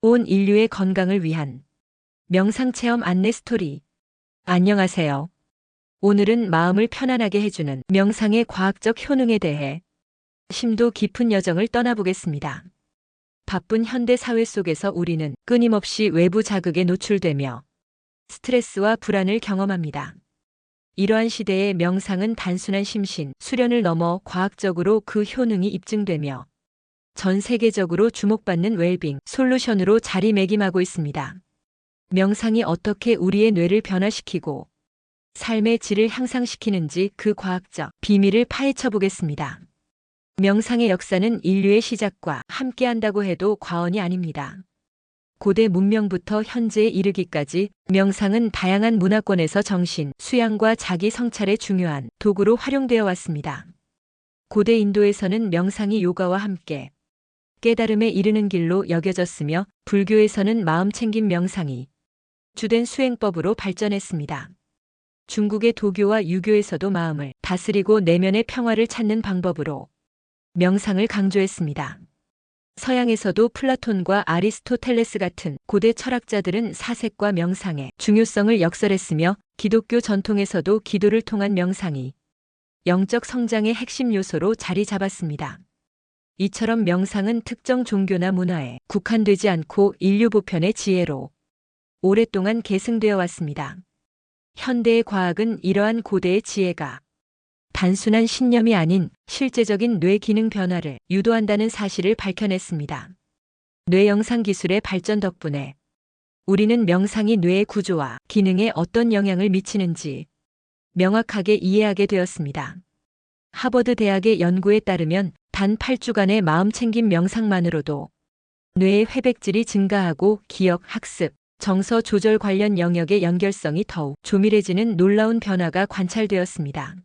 온 인류의 건강을 위한 명상체험 안내 스토리. 안녕하세요. 오늘은 마음을 편안하게 해주는 명상의 과학적 효능에 대해 심도 깊은 여정을 떠나보겠습니다. 바쁜 현대 사회 속에서 우리는 끊임없이 외부 자극에 노출되며 스트레스와 불안을 경험합니다. 이러한 시대에 명상은 단순한 심신 수련을 넘어 과학적으로 그 효능이 입증되며 전 세계적으로 주목받는 웰빙 솔루션으로 자리매김하고 있습니다. 명상이 어떻게 우리의 뇌를 변화시키고 삶의 질을 향상시키는지 그 과학적 비밀을 파헤쳐 보겠습니다. 명상의 역사는 인류의 시작과 함께한다고 해도 과언이 아닙니다. 고대 문명부터 현재에 이르기까지 명상은 다양한 문화권에서 정신, 수양과 자기 성찰에 중요한 도구로 활용되어 왔습니다. 고대 인도에서는 명상이 요가와 함께 깨달음에 이르는 길로 여겨졌으며 불교에서는 마음챙김 명상이 주된 수행법으로 발전했습니다. 중국의 도교와 유교에서도 마음을 다스리고 내면의 평화를 찾는 방법으로 명상을 강조했습니다. 서양에서도 플라톤과 아리스토텔레스 같은 고대 철학자들은 사색과 명상의 중요성을 역설했으며 기독교 전통에서도 기도를 통한 명상이 영적 성장의 핵심 요소로 자리 잡았습니다. 이처럼 명상은 특정 종교나 문화에 국한되지 않고 인류 보편의 지혜로 오랫동안 계승되어 왔습니다. 현대의 과학은 이러한 고대의 지혜가 단순한 신념이 아닌 실제적인 뇌 기능 변화를 유도한다는 사실을 밝혀냈습니다. 뇌 영상 기술의 발전 덕분에 우리는 명상이 뇌의 구조와 기능에 어떤 영향을 미치는지 명확하게 이해하게 되었습니다. 하버드 대학의 연구에 따르면 단 8주간의 마음챙김 명상만으로도 뇌의 회백질이 증가하고 기억, 학습, 정서 조절 관련 영역의 연결성이 더욱 조밀해지는 놀라운 변화가 관찰되었습니다.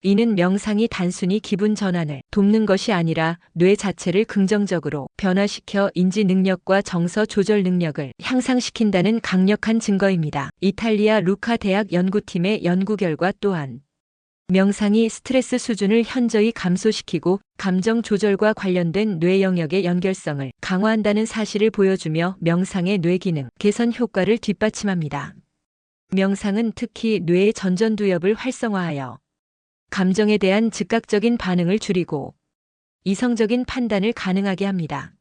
이는 명상이 단순히 기분 전환을 돕는 것이 아니라 뇌 자체를 긍정적으로 변화시켜 인지 능력과 정서 조절 능력을 향상시킨다는 강력한 증거입니다. 이탈리아 루카 대학 연구팀의 연구 결과 또한 명상이 스트레스 수준을 현저히 감소시키고 감정 조절과 관련된 뇌 영역의 연결성을 강화한다는 사실을 보여주며 명상의 뇌 기능 개선 효과를 뒷받침합니다. 명상은 특히 뇌의 전전두엽을 활성화하여 감정에 대한 즉각적인 반응을 줄이고 이성적인 판단을 가능하게 합니다.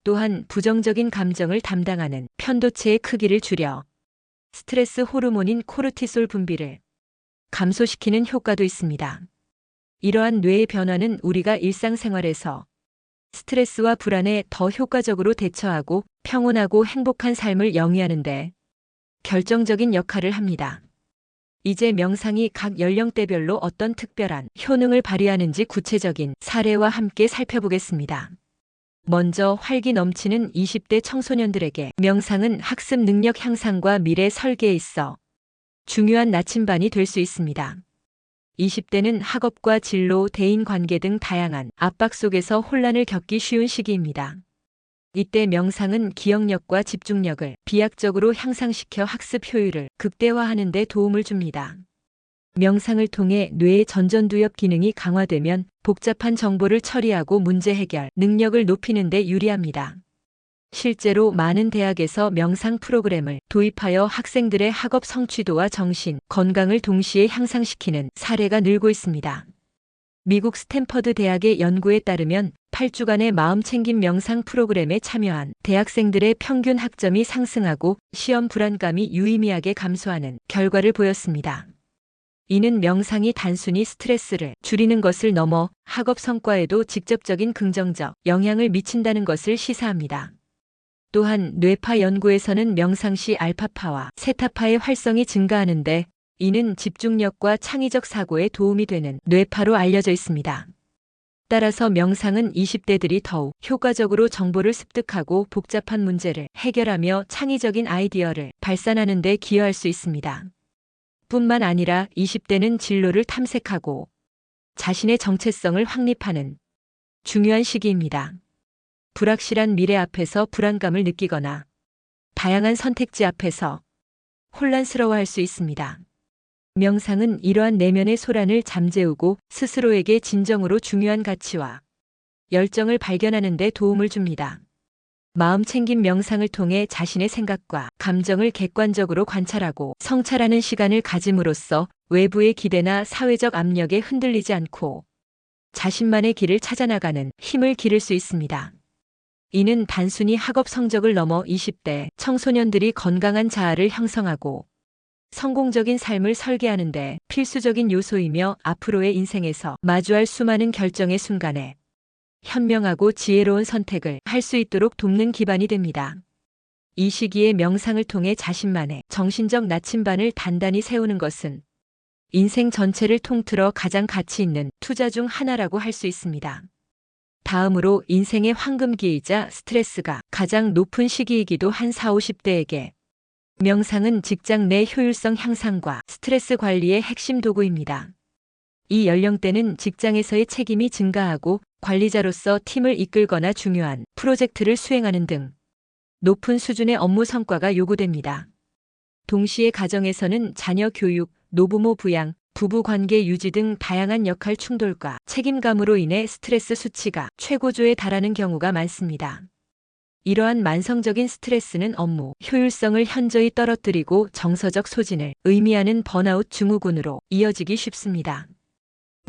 또한 부정적인 감정을 담당하는 편도체의 크기를 줄여 스트레스 호르몬인 코르티솔 분비를 감소시키는 효과도 있습니다. 이러한 뇌의 변화는 우리가 일상생활에서 스트레스와 불안에 더 효과적으로 대처하고 평온하고 행복한 삶을 영위하는 데 결정적인 역할을 합니다. 이제 명상이 각 연령대별로 어떤 특별한 효능을 발휘하는지 구체적인 사례와 함께 살펴보겠습니다. 먼저 활기 넘치는 20대 청소년들에게 명상은 학습 능력 향상과 미래 설계에 있어 중요한 나침반이 될 수 있습니다. 20대는 학업과 진로, 대인관계 등 다양한 압박 속에서 혼란을 겪기 쉬운 시기입니다. 이때 명상은 기억력과 집중력을 비약적으로 향상시켜 학습 효율을 극대화하는 데 도움을 줍니다. 명상을 통해 뇌의 전전두엽 기능이 강화되면 복잡한 정보를 처리하고 문제 해결 능력을 높이는 데 유리합니다. 실제로 많은 대학에서 명상 프로그램을 도입하여 학생들의 학업 성취도와 정신, 건강을 동시에 향상시키는 사례가 늘고 있습니다. 미국 스탠퍼드 대학의 연구에 따르면 8주간의 마음챙김 명상 프로그램에 참여한 대학생들의 평균 학점이 상승하고 시험 불안감이 유의미하게 감소하는 결과를 보였습니다. 이는 명상이 단순히 스트레스를 줄이는 것을 넘어 학업 성과에도 직접적인 긍정적 영향을 미친다는 것을 시사합니다. 또한 뇌파 연구에서는 명상 시 알파파와 세타파의 활성이 증가하는데 이는 집중력과 창의적 사고에 도움이 되는 뇌파로 알려져 있습니다. 따라서 명상은 20대들이 더욱 효과적으로 정보를 습득하고 복잡한 문제를 해결하며 창의적인 아이디어를 발산하는 데 기여할 수 있습니다. 뿐만 아니라 20대는 진로를 탐색하고 자신의 정체성을 확립하는 중요한 시기입니다. 불확실한 미래 앞에서 불안감을 느끼거나 다양한 선택지 앞에서 혼란스러워할 수 있습니다. 명상은 이러한 내면의 소란을 잠재우고 스스로에게 진정으로 중요한 가치와 열정을 발견하는 데 도움을 줍니다. 마음 챙김 명상을 통해 자신의 생각과 감정을 객관적으로 관찰하고 성찰하는 시간을 가짐으로써 외부의 기대나 사회적 압력에 흔들리지 않고 자신만의 길을 찾아나가는 힘을 기를 수 있습니다. 이는 단순히 학업 성적을 넘어 20대 청소년들이 건강한 자아를 형성하고 성공적인 삶을 설계하는 데 필수적인 요소이며 앞으로의 인생에서 마주할 수많은 결정의 순간에 현명하고 지혜로운 선택을 할 수 있도록 돕는 기반이 됩니다. 이 시기에 명상을 통해 자신만의 정신적 나침반을 단단히 세우는 것은 인생 전체를 통틀어 가장 가치 있는 투자 중 하나라고 할 수 있습니다. 다음으로 인생의 황금기이자 스트레스가 가장 높은 시기이기도 한 40, 50대에게 명상은 직장 내 효율성 향상과 스트레스 관리의 핵심 도구입니다. 이 연령대는 직장에서의 책임이 증가하고 관리자로서 팀을 이끌거나 중요한 프로젝트를 수행하는 등 높은 수준의 업무 성과가 요구됩니다. 동시에 가정에서는 자녀 교육, 노부모 부양, 부부 관계 유지 등 다양한 역할 충돌과 책임감으로 인해 스트레스 수치가 최고조에 달하는 경우가 많습니다. 이러한 만성적인 스트레스는 업무 효율성을 현저히 떨어뜨리고 정서적 소진을 의미하는 번아웃 증후군으로 이어지기 쉽습니다.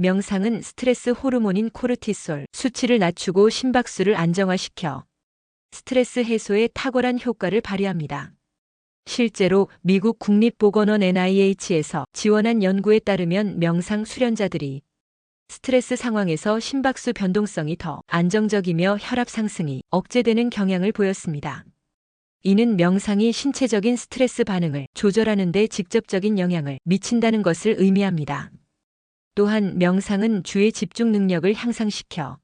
명상은 스트레스 호르몬인 코르티솔 수치를 낮추고 심박수를 안정화시켜 스트레스 해소에 탁월한 효과를 발휘합니다. 실제로 미국 국립보건원 NIH에서 지원한 연구에 따르면 명상 수련자들이 스트레스 상황에서 심박수 변동성이 더 안정적이며 혈압 상승이 억제되는 경향을 보였습니다. 이는 명상이 신체적인 스트레스 반응을 조절하는 데 직접적인 영향을 미친다는 것을 의미합니다. 또한 명상은 주의 집중 능력을 향상시켜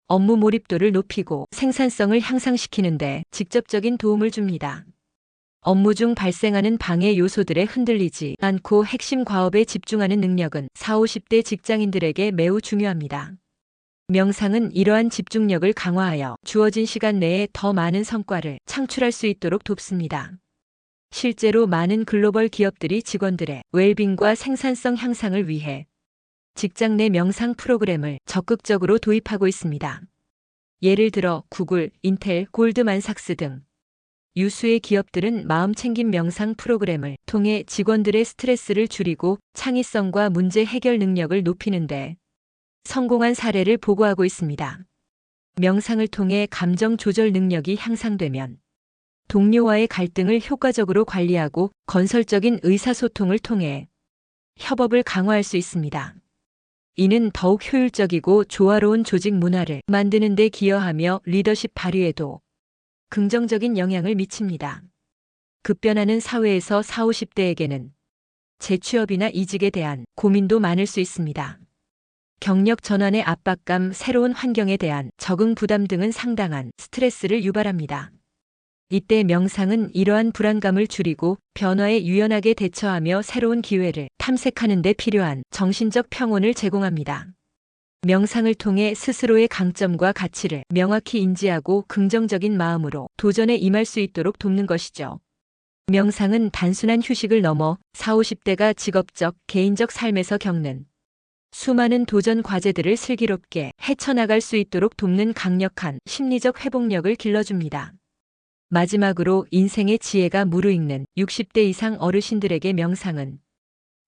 업무 몰입도를 높이고 생산성을 향상시키는 데 직접적인 도움을 줍니다. 업무 중 발생하는 방해 요소들에 흔들리지 않고 핵심 과업에 집중하는 능력은 40, 50대 직장인들에게 매우 중요합니다. 명상은 이러한 집중력을 강화하여 주어진 시간 내에 더 많은 성과를 창출할 수 있도록 돕습니다. 실제로 많은 글로벌 기업들이 직원들의 웰빙과 생산성 향상을 위해 직장 내 명상 프로그램을 적극적으로 도입하고 있습니다. 예를 들어 구글, 인텔, 골드만삭스 등 유수의 기업들은 마음챙김 명상 프로그램을 통해 직원들의 스트레스를 줄이고 창의성과 문제 해결 능력을 높이는 데 성공한 사례를 보고하고 있습니다. 명상을 통해 감정 조절 능력이 향상되면 동료와의 갈등을 효과적으로 관리하고 건설적인 의사소통을 통해 협업을 강화할 수 있습니다. 이는 더욱 효율적이고 조화로운 조직 문화를 만드는 데 기여하며 리더십 발휘에도 긍정적인 영향을 미칩니다. 급변하는 사회에서 40, 50대에게는 재취업이나 이직에 대한 고민도 많을 수 있습니다. 경력 전환의 압박감, 새로운 환경에 대한 적응 부담 등은 상당한 스트레스를 유발합니다. 이때 명상은 이러한 불안감을 줄이고 변화에 유연하게 대처하며 새로운 기회를 탐색하는 데 필요한 정신적 평온을 제공합니다. 명상을 통해 스스로의 강점과 가치를 명확히 인지하고 긍정적인 마음으로 도전에 임할 수 있도록 돕는 것이죠. 명상은 단순한 휴식을 넘어 40, 50대가 직업적, 개인적 삶에서 겪는 수많은 도전 과제들을 슬기롭게 헤쳐나갈 수 있도록 돕는 강력한 심리적 회복력을 길러줍니다. 마지막으로 인생의 지혜가 무르익는 60대 이상 어르신들에게 명상은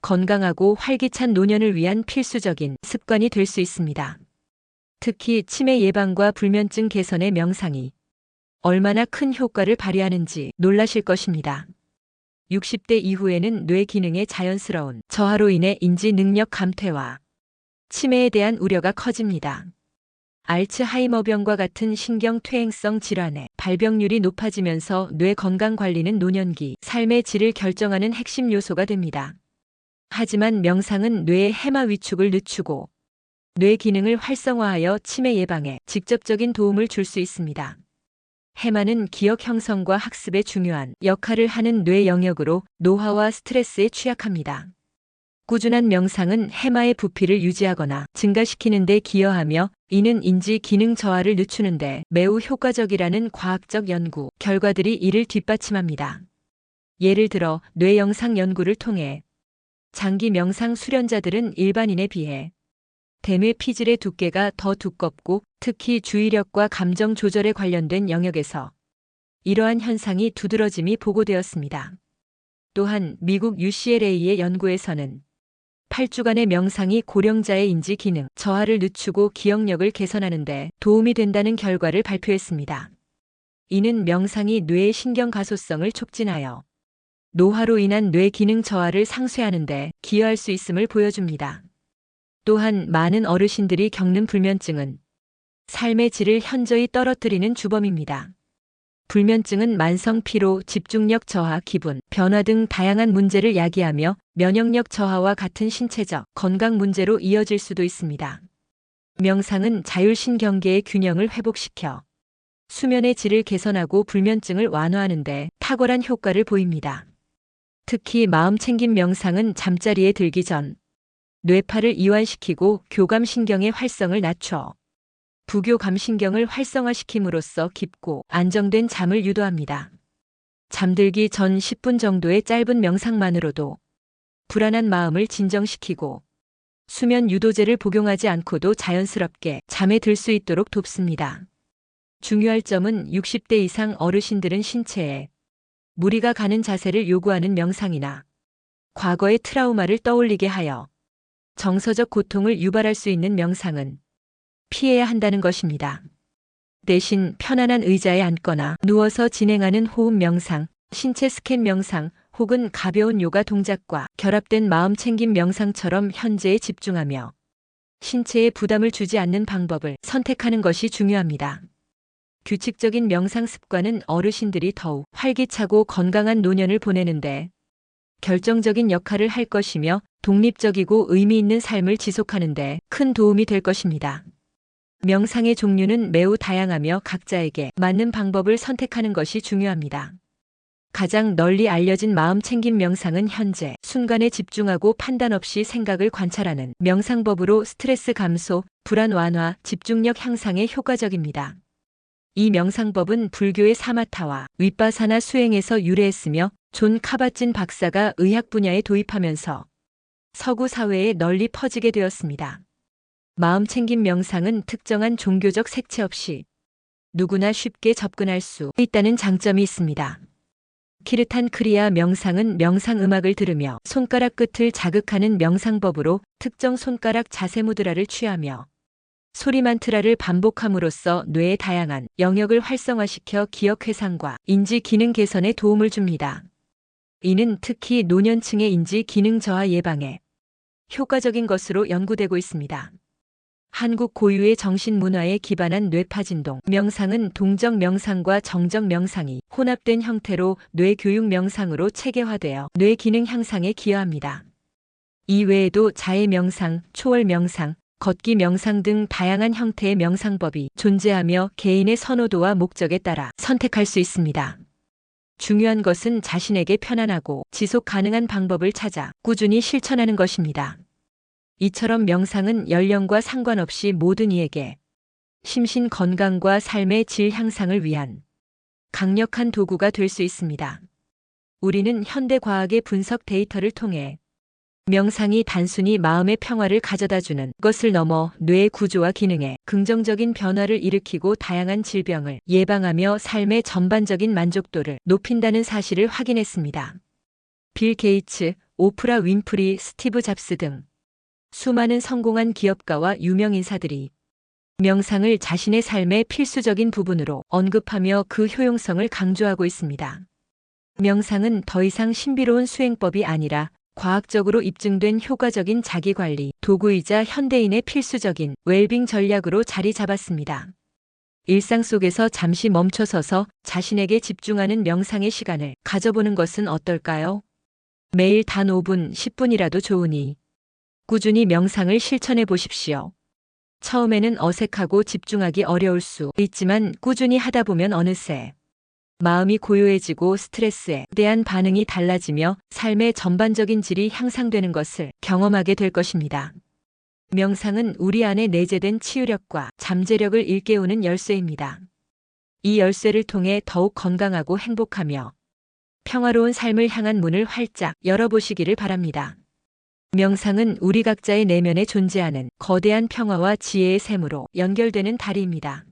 건강하고 활기찬 노년을 위한 필수적인 습관이 될 수 있습니다. 특히 치매 예방과 불면증 개선의 명상이 얼마나 큰 효과를 발휘하는지 놀라실 것입니다. 60대 이후에는 뇌 기능의 자연스러운 저하로 인해 인지 능력 감퇴와 치매에 대한 우려가 커집니다. 알츠하이머병과 같은 신경퇴행성 질환의 발병률이 높아지면서 뇌 건강 관리는 노년기 삶의 질을 결정하는 핵심 요소가 됩니다. 하지만 명상은 뇌의 해마 위축을 늦추고 뇌 기능을 활성화하여 치매 예방에 직접적인 도움을 줄 수 있습니다. 해마는 기억 형성과 학습에 중요한 역할을 하는 뇌 영역으로 노화와 스트레스에 취약합니다. 꾸준한 명상은 해마의 부피를 유지하거나 증가시키는 데 기여하며 이는 인지 기능 저하를 늦추는 데 매우 효과적이라는 과학적 연구 결과들이 이를 뒷받침합니다. 예를 들어 뇌 영상 연구를 통해 장기 명상 수련자들은 일반인에 비해 대뇌 피질의 두께가 더 두껍고 특히 주의력과 감정 조절에 관련된 영역에서 이러한 현상이 두드러짐이 보고되었습니다. 또한 미국 UCLA의 연구에서는 8주간의 명상이 고령자의 인지 기능, 저하를 늦추고 기억력을 개선하는 데 도움이 된다는 결과를 발표했습니다. 이는 명상이 뇌의 신경 가소성을 촉진하여 노화로 인한 뇌 기능 저하를 상쇄하는 데 기여할 수 있음을 보여줍니다. 또한 많은 어르신들이 겪는 불면증은 삶의 질을 현저히 떨어뜨리는 주범입니다. 불면증은 만성 피로, 집중력 저하, 기분 변화 등 다양한 문제를 야기하며 면역력 저하와 같은 신체적 건강 문제로 이어질 수도 있습니다. 명상은 자율신경계의 균형을 회복시켜 수면의 질을 개선하고 불면증을 완화하는 데 탁월한 효과를 보입니다. 특히 마음챙김 명상은 잠자리에 들기 전 뇌파를 이완시키고 교감신경의 활성을 낮춰 부교감신경을 활성화시킴으로써 깊고 안정된 잠을 유도합니다. 잠들기 전 10분 정도의 짧은 명상만으로도 불안한 마음을 진정시키고 수면 유도제를 복용하지 않고도 자연스럽게 잠에 들 수 있도록 돕습니다. 중요할 점은 60대 이상 어르신들은 신체에 무리가 가는 자세를 요구하는 명상이나 과거의 트라우마를 떠올리게 하여 정서적 고통을 유발할 수 있는 명상은 피해야 한다는 것입니다. 대신 편안한 의자에 앉거나 누워서 진행하는 호흡 명상, 신체 스캔 명상 혹은 가벼운 요가 동작과 결합된 마음챙김 명상처럼 현재에 집중하며 신체에 부담을 주지 않는 방법을 선택하는 것이 중요합니다. 규칙적인 명상 습관은 어르신들이 더욱 활기차고 건강한 노년을 보내는데 결정적인 역할을 할 것이며 독립적이고 의미 있는 삶을 지속하는 데 큰 도움이 될 것입니다. 명상의 종류는 매우 다양하며 각자에게 맞는 방법을 선택하는 것이 중요합니다. 가장 널리 알려진 마음챙김 명상은 현재 순간에 집중하고 판단 없이 생각을 관찰하는 명상법으로 스트레스 감소, 불안 완화, 집중력 향상에 효과적입니다. 이 명상법은 불교의 사마타와 윗바사나 수행에서 유래했으며 존 카바진 박사가 의학 분야에 도입하면서 서구 사회에 널리 퍼지게 되었습니다. 마음챙김 명상은 특정한 종교적 색채 없이 누구나 쉽게 접근할 수 있다는 장점이 있습니다. 키르탄 크리아 명상은 명상 음악을 들으며 손가락 끝을 자극하는 명상법으로 특정 손가락 자세 무드라를 취하며 소리 만트라를 반복함으로써 뇌의 다양한 영역을 활성화시켜 기억 회상과 인지 기능 개선에 도움을 줍니다. 이는 특히 노년층의 인지 기능 저하 예방에 효과적인 것으로 연구되고 있습니다. 한국 고유의 정신 문화에 기반한 뇌파진동 명상은 동적 명상과 정적 명상이 혼합된 형태로 뇌교육 명상으로 체계화되어 뇌 기능 향상에 기여합니다. 이 외에도 자해 명상, 초월 명상, 걷기 명상 등 다양한 형태의 명상법이 존재하며 개인의 선호도와 목적에 따라 선택할 수 있습니다. 중요한 것은 자신에게 편안하고 지속 가능한 방법을 찾아 꾸준히 실천하는 것입니다. 이처럼 명상은 연령과 상관없이 모든 이에게 심신 건강과 삶의 질 향상을 위한 강력한 도구가 될 수 있습니다. 우리는 현대 과학의 분석 데이터를 통해 명상이 단순히 마음의 평화를 가져다주는 것을 넘어 뇌의 구조와 기능에 긍정적인 변화를 일으키고 다양한 질병을 예방하며 삶의 전반적인 만족도를 높인다는 사실을 확인했습니다. 빌 게이츠, 오프라 윈프리, 스티브 잡스 등 수많은 성공한 기업가와 유명 인사들이 명상을 자신의 삶의 필수적인 부분으로 언급하며 그 효용성을 강조하고 있습니다. 명상은 더 이상 신비로운 수행법이 아니라 과학적으로 입증된 효과적인 자기관리 도구이자 현대인의 필수적인 웰빙 전략으로 자리 잡았습니다. 일상 속에서 잠시 멈춰서서 자신에게 집중하는 명상의 시간을 가져보는 것은 어떨까요? 매일 단 5분, 10분이라도 좋으니 꾸준히 명상을 실천해 보십시오. 처음에는 어색하고 집중하기 어려울 수 있지만 꾸준히 하다 보면 어느새 마음이 고요해지고 스트레스에 대한 반응이 달라지며 삶의 전반적인 질이 향상되는 것을 경험하게 될 것입니다. 명상은 우리 안에 내재된 치유력과 잠재력을 일깨우는 열쇠입니다. 이 열쇠를 통해 더욱 건강하고 행복하며 평화로운 삶을 향한 문을 활짝 열어보시기를 바랍니다. 명상은 우리 각자의 내면에 존재하는 거대한 평화와 지혜의 샘으로 연결되는 다리입니다.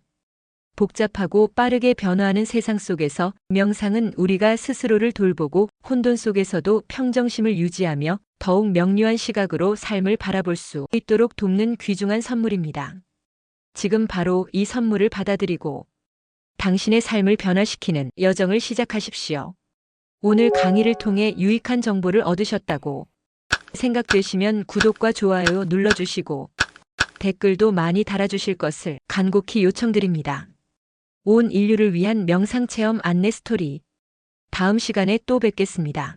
복잡하고 빠르게 변화하는 세상 속에서 명상은 우리가 스스로를 돌보고 혼돈 속에서도 평정심을 유지하며 더욱 명료한 시각으로 삶을 바라볼 수 있도록 돕는 귀중한 선물입니다. 지금 바로 이 선물을 받아들이고 당신의 삶을 변화시키는 여정을 시작하십시오. 오늘 강의를 통해 유익한 정보를 얻으셨다고 생각되시면 구독과 좋아요 눌러주시고 댓글도 많이 달아주실 것을 간곡히 요청드립니다. 온 인류를 위한 명상체험 안내 스토리. 다음 시간에 또 뵙겠습니다.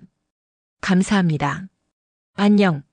감사합니다. 안녕.